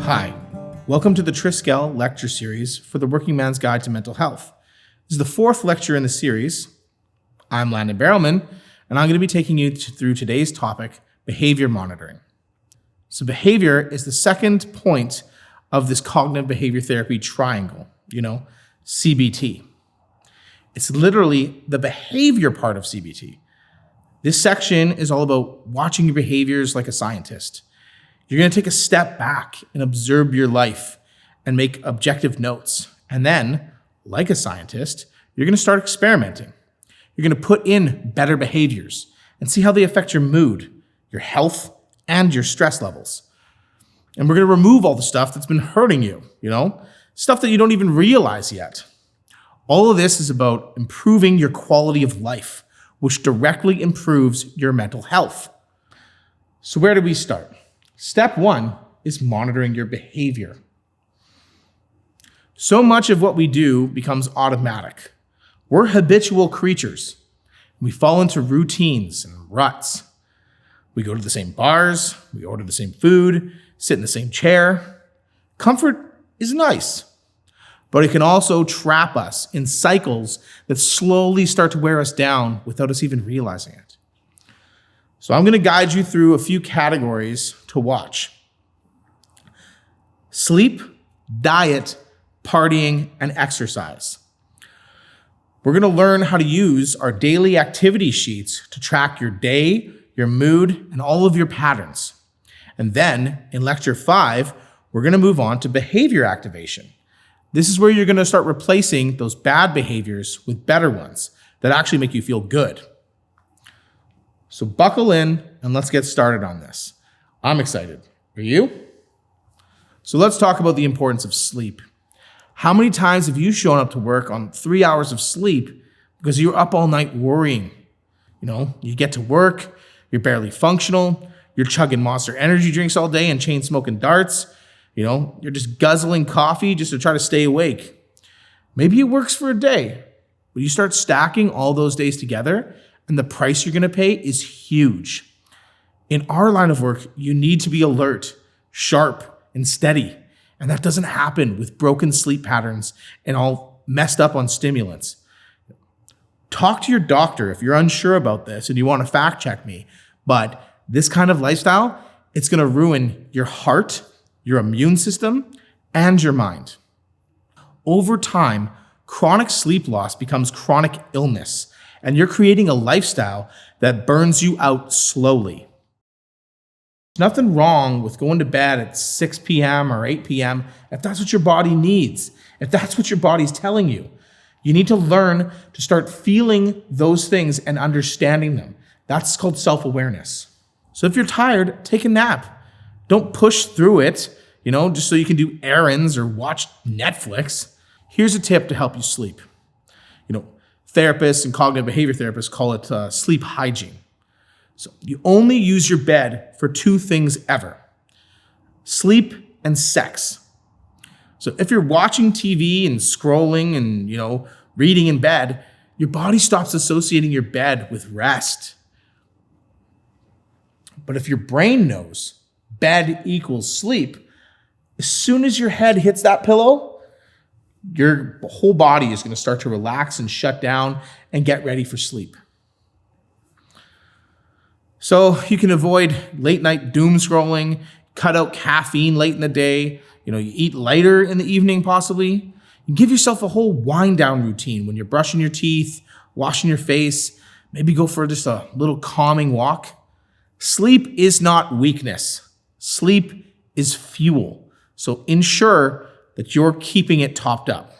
Hi, welcome to the Triskel lecture series for the Working Man's Guide to Mental Health. This is the fourth lecture in the series. I'm Landon Barrelman, and I'm going to be taking you through today's topic, behavior monitoring. So behavior is the second point of this cognitive behavior therapy triangle, CBT. It's literally the behavior part of CBT. This section is all about watching your behaviors like a scientist. You're going to take a step back and observe your life and make objective notes. And then, like a scientist, you're going to start experimenting. You're going to put in better behaviors and see how they affect your mood, your health, and your stress levels. And we're going to remove all the stuff that's been hurting you, stuff that you don't even realize yet. All of this is about improving your quality of life, which directly improves your mental health. So where do we start? Step one is monitoring your behavior. So much of what we do becomes automatic. We're habitual creatures. We fall into routines and ruts. We go to the same bars, we order the same food, sit in the same chair. Comfort is nice, but it can also trap us in cycles that slowly start to wear us down without us even realizing it. So I'm going to guide you through a few categories to watch. Sleep, diet, partying, and exercise. We're going to learn how to use our daily activity sheets to track your day, your mood, and all of your patterns. And then in lecture 5, we're going to move on to behavior activation. This is where you're going to start replacing those bad behaviors with better ones that actually make you feel good. So buckle in and let's get started on this. I'm excited. Are you? So let's talk about the importance of sleep. How many times have you shown up to work on 3 hours of sleep because you're up all night worrying? You get to work, you're barely functional, you're chugging Monster Energy drinks all day and chain smoking darts. You're just guzzling coffee just to try to stay awake. Maybe it works for a day, but you start stacking all those days together and the price you're going to pay is huge. In our line of work, you need to be alert, sharp, and steady. And that doesn't happen with broken sleep patterns and all messed up on stimulants. Talk to your doctor if you're unsure about this and you want to fact check me. But this kind of lifestyle, it's going to ruin your heart, your immune system, and your mind. Over time, chronic sleep loss becomes chronic illness, and you're creating a lifestyle that burns you out slowly. There's nothing wrong with going to bed at 6 p.m. or 8 p.m. if that's what your body needs, if that's what your body's telling you. You need to learn to start feeling those things and understanding them. That's called self-awareness. So if you're tired, take a nap. Don't push through it, just so you can do errands or watch Netflix. Here's a tip to help you sleep. Therapists and cognitive behavior therapists call it sleep hygiene. So you only use your bed for 2 things ever: sleep and sex. So if you're watching TV and scrolling and, reading in bed, your body stops associating your bed with rest. But if your brain knows bed equals sleep, as soon as your head hits that pillow, your whole body is going to start to relax and shut down and get ready for sleep. So you can avoid late night doom scrolling, cut out caffeine late in the day, you eat lighter in the evening possibly. You give yourself a whole wind down routine when you're brushing your teeth, washing your face, maybe go for just a little calming walk. Sleep is not weakness. Sleep is fuel. So ensure that you're keeping it topped up.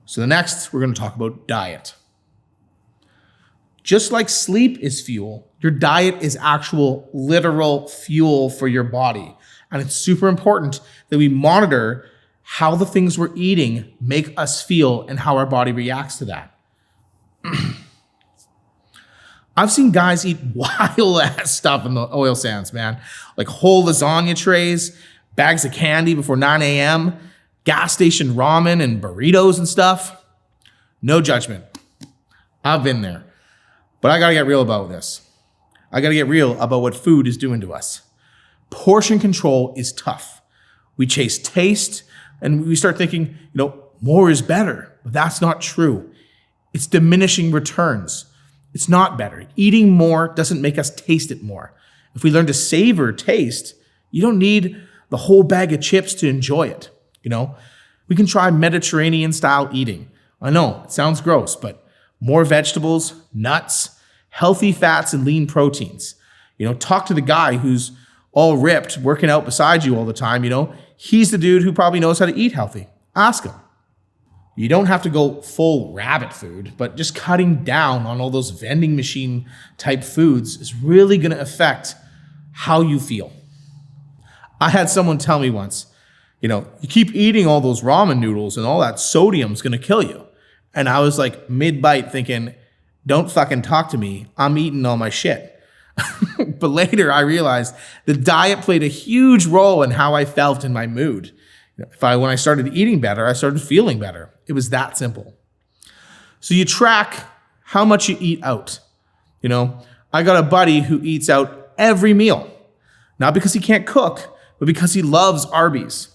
So next, we're going to talk about diet. Just like sleep is fuel, your diet is actual literal fuel for your body. And it's super important that we monitor how the things we're eating make us feel and how our body reacts to that. I've seen guys eat wild ass stuff in the oil sands, man. Like whole lasagna trays, bags of candy before 9 a.m., gas station ramen and burritos and stuff. No judgment. I've been there. But I gotta get real about this. I gotta get real about what food is doing to us. Portion control is tough. We chase taste and we start thinking, more is better, but that's not true. It's diminishing returns. It's not better. Eating more doesn't make us taste it more. If we learn to savor taste, you don't need the whole bag of chips to enjoy it. We can try Mediterranean style eating. I know it sounds gross, but more vegetables, nuts, healthy fats, and lean proteins. Talk to the guy who's all ripped, working out beside you all the time. He's the dude who probably knows how to eat healthy. Ask him. You don't have to go full rabbit food, but just cutting down on all those vending machine type foods is really going to affect how you feel. I had someone tell me once, you keep eating all those ramen noodles and all that sodium's going to kill you. And I was like mid-bite thinking, don't fucking talk to me. I'm eating all my shit. But later I realized the diet played a huge role in how I felt in my mood. When I started eating better, I started feeling better. It was that simple. So you track how much you eat out. I got a buddy who eats out every meal, not because he can't cook, but because he loves Arby's.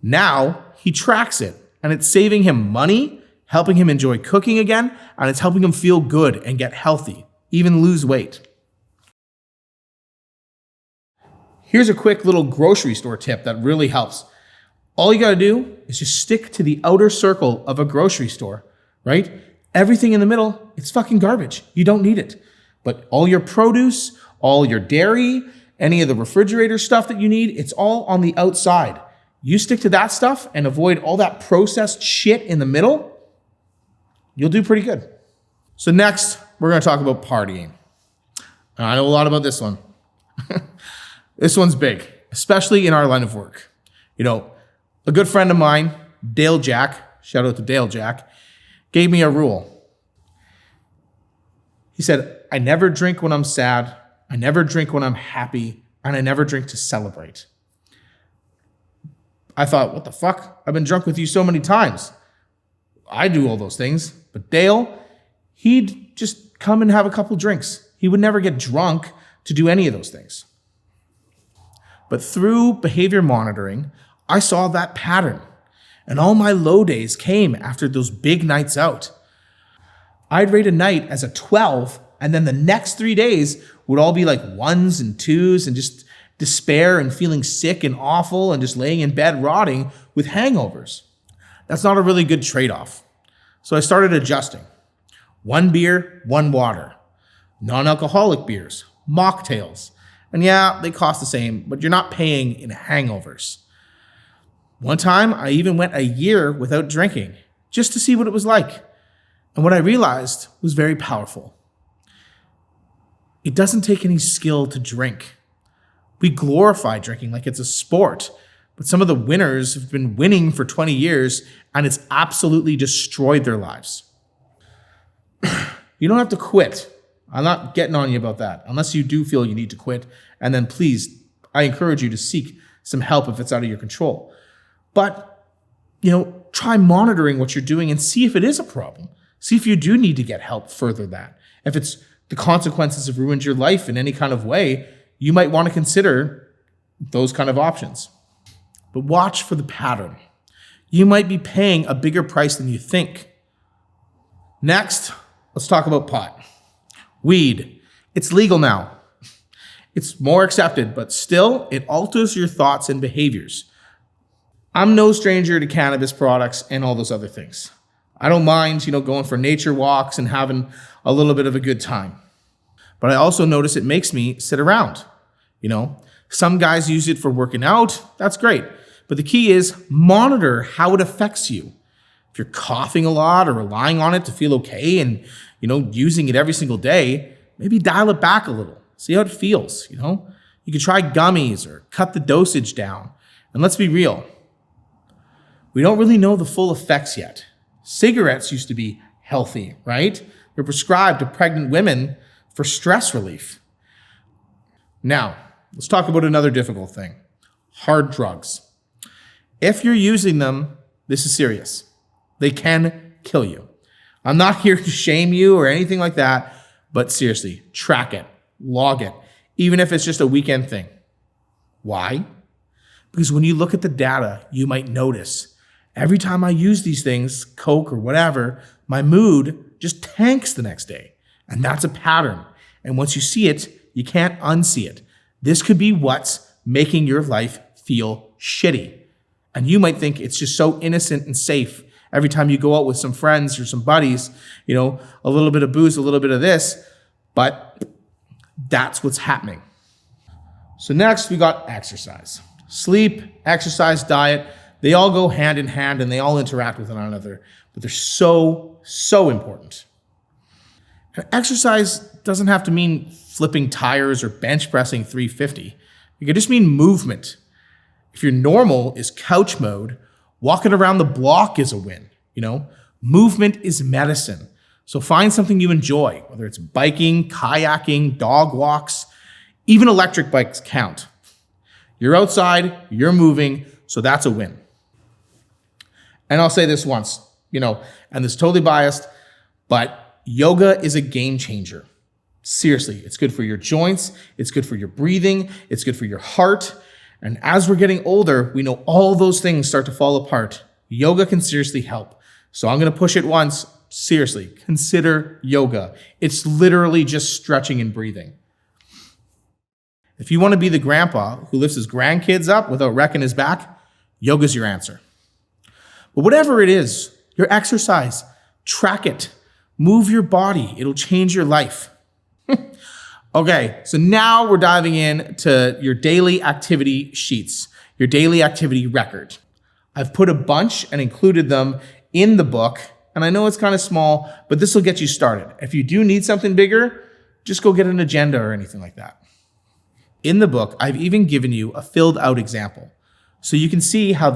Now he tracks it, and it's saving him money, helping him enjoy cooking again, and it's helping him feel good and get healthy, even lose weight. Here's a quick little grocery store tip that really helps. All you gotta do is just stick to the outer circle of a grocery store, right? Everything in the middle, it's fucking garbage. You don't need it. But all your produce, all your dairy, any of the refrigerator stuff that you need, it's all on the outside. You stick to that stuff and avoid all that processed shit in the middle, you'll do pretty good. So next, we're gonna talk about partying. I know a lot about this one. This one's big, especially in our line of work. A good friend of mine, Dale Jack, shout out to Dale Jack, gave me a rule. He said, I never drink when I'm sad, I never drink when I'm happy, and I never drink to celebrate. I thought, what the fuck? I've been drunk with you so many times. I do all those things. But Dale, he'd just come and have a couple drinks. He would never get drunk to do any of those things. But through behavior monitoring, I saw that pattern. And all my low days came after those big nights out. I'd rate a night as a 12, and then the next 3 days would all be like 1s and 2s and just despair and feeling sick and awful and just laying in bed rotting with hangovers. That's not a really good trade-off. So I started adjusting. 1 beer, 1 water. Non-alcoholic beers, mocktails. And yeah, they cost the same, but you're not paying in hangovers. One time, I even went a year without drinking, just to see what it was like. And what I realized was very powerful. It doesn't take any skill to drink. We glorify drinking like it's a sport, but some of the winners have been winning for 20 years, and it's absolutely destroyed their lives. You don't have to quit. I'm not getting on you about that, unless you do feel you need to quit. And then please, I encourage you to seek some help if it's out of your control. But, try monitoring what you're doing and see if it is a problem. See if you do need to get help further that. If it's the consequences have ruined your life in any kind of way, you might want to consider those kind of options. But watch for the pattern. You might be paying a bigger price than you think. Next, let's talk about pot. Weed. It's legal now. It's more accepted, but still, it alters your thoughts and behaviors. I'm no stranger to cannabis products and all those other things. I don't mind, going for nature walks and having a little bit of a good time. But I also notice it makes me sit around. Some guys use it for working out. That's great. But the key is monitor how it affects you. If you're coughing a lot or relying on it to feel okay and, using it every single day, maybe dial it back a little. See how it feels, You could try gummies or cut the dosage down. And let's be real. We don't really know the full effects yet. Cigarettes used to be healthy, right? They're prescribed to pregnant women for stress relief. Now, let's talk about another difficult thing. Hard drugs. If you're using them, this is serious. They can kill you. I'm not here to shame you or anything like that, but seriously, track it, log it, even if it's just a weekend thing. Why? Because when you look at the data, you might notice every time I use these things, Coke or whatever, my mood just tanks the next day. And that's a pattern. And once you see it, you can't unsee it. This could be what's making your life feel shitty. And you might think it's just so innocent and safe. Every time you go out with some friends or some buddies, a little bit of booze, a little bit of this, but that's what's happening. So next we got exercise. Sleep, exercise, diet, they all go hand in hand and they all interact with one another, but they're so, so important. And exercise doesn't have to mean flipping tires or bench pressing 350. It could just mean movement. If your normal is couch mode, walking around the block is a win. Movement is medicine. So find something you enjoy, whether it's biking, kayaking, dog walks, even electric bikes count. You're outside, you're moving, so that's a win. And I'll say this once, and this is totally biased, but yoga is a game changer. Seriously, it's good for your joints, it's good for your breathing, it's good for your heart. And as we're getting older, we know all those things start to fall apart. Yoga can seriously help. So I'm going to push it once. Seriously, consider yoga. It's literally just stretching and breathing. If you want to be the grandpa who lifts his grandkids up without wrecking his back, yoga's your answer. But whatever it is, your exercise, track it. Move your body. It'll change your life. Okay, so now we're diving into your daily activity sheets, your daily activity record. I've put a bunch and included them in the book, and I know it's kind of small, but this will get you started. If you do need something bigger, just go get an agenda or anything like that. In the book, I've even given you a filled out example. So you can see how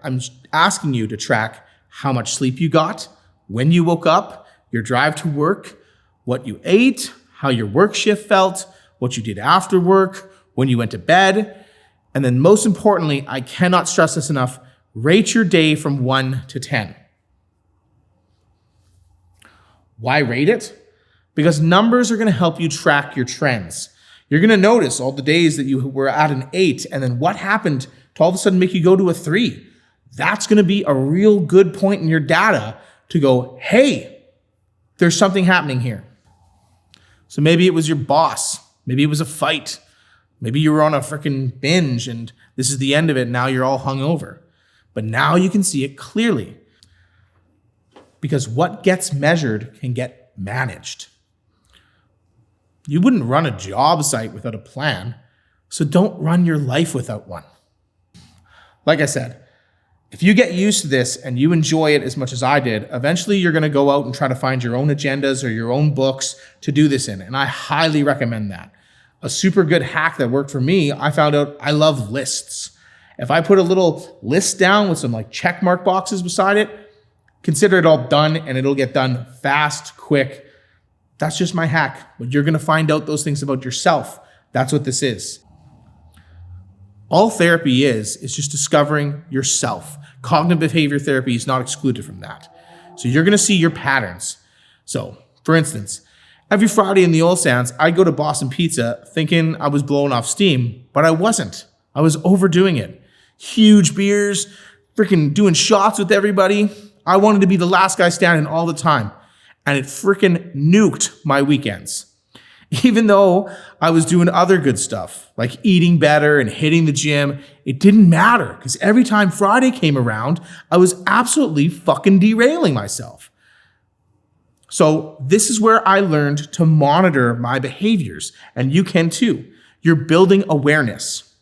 I'm asking you to track how much sleep you got, when you woke up, your drive to work, what you ate, how your work shift felt, what you did after work, when you went to bed. And then most importantly, I cannot stress this enough, rate your day from 1 to 10. Why rate it? Because numbers are going to help you track your trends. You're going to notice all the days that you were at an 8, and then what happened to all of a sudden make you go to a 3. That's going to be a real good point in your data to go, hey, there's something happening here. So maybe it was your boss. Maybe it was a fight. Maybe you were on a freaking binge and this is the end of it. Now you're all hungover. But now you can see it clearly. Because what gets measured can get managed. You wouldn't run a job site without a plan, so don't run your life without one. Like I said, if you get used to this and you enjoy it as much as I did, eventually you're going to go out and try to find your own agendas or your own books to do this in. And I highly recommend that. A super good hack that worked for me, I found out I love lists. If I put a little list down with some check mark boxes beside it, consider it all done and it'll get done fast, quick. That's just my hack. But you're going to find out those things about yourself. That's what this is. All therapy is just discovering yourself. Cognitive behavior therapy is not excluded from that. So you're going to see your patterns. So, for instance, every Friday in the oil sands, I'd go to Boston Pizza thinking I was blowing off steam, but I wasn't. I was overdoing it. Huge beers, freaking doing shots with everybody. I wanted to be the last guy standing all the time. And it freaking nuked my weekends. Even though I was doing other good stuff, like eating better and hitting the gym, it didn't matter because every time Friday came around, I was absolutely fucking derailing myself. So this is where I learned to monitor my behaviors, and you can too. You're building awareness.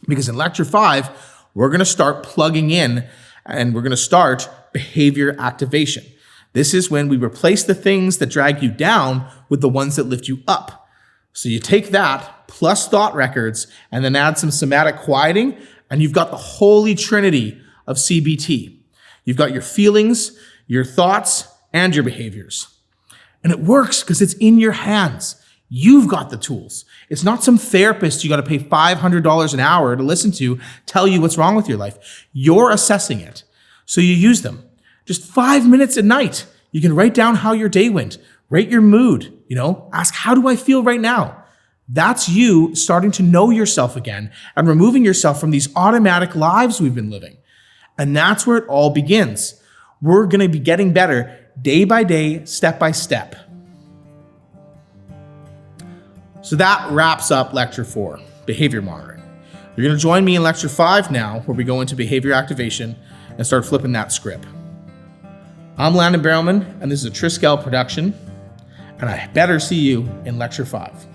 Because in Lecture 5, we're going to start plugging in and we're going to start behavior activation. This is when we replace the things that drag you down with the ones that lift you up. So you take that plus thought records and then add some somatic quieting, and you've got the holy trinity of CBT. You've got your feelings, your thoughts, and your behaviors. And it works because it's in your hands. You've got the tools. It's not some therapist you got to pay $500 an hour to listen to tell you what's wrong with your life. You're assessing it. So you use them. Just 5 minutes a night. You can write down how your day went. Rate your mood. Ask, how do I feel right now? That's you starting to know yourself again and removing yourself from these automatic lives we've been living. And that's where it all begins. We're going to be getting better day by day, step by step. So that wraps up Lecture 4, Behavior Monitoring. You're going to join me in Lecture 5 now, where we go into behavior activation and start flipping that script. I'm Landon Barrowman, and this is a Triskel production, and I better see you in Lecture 5.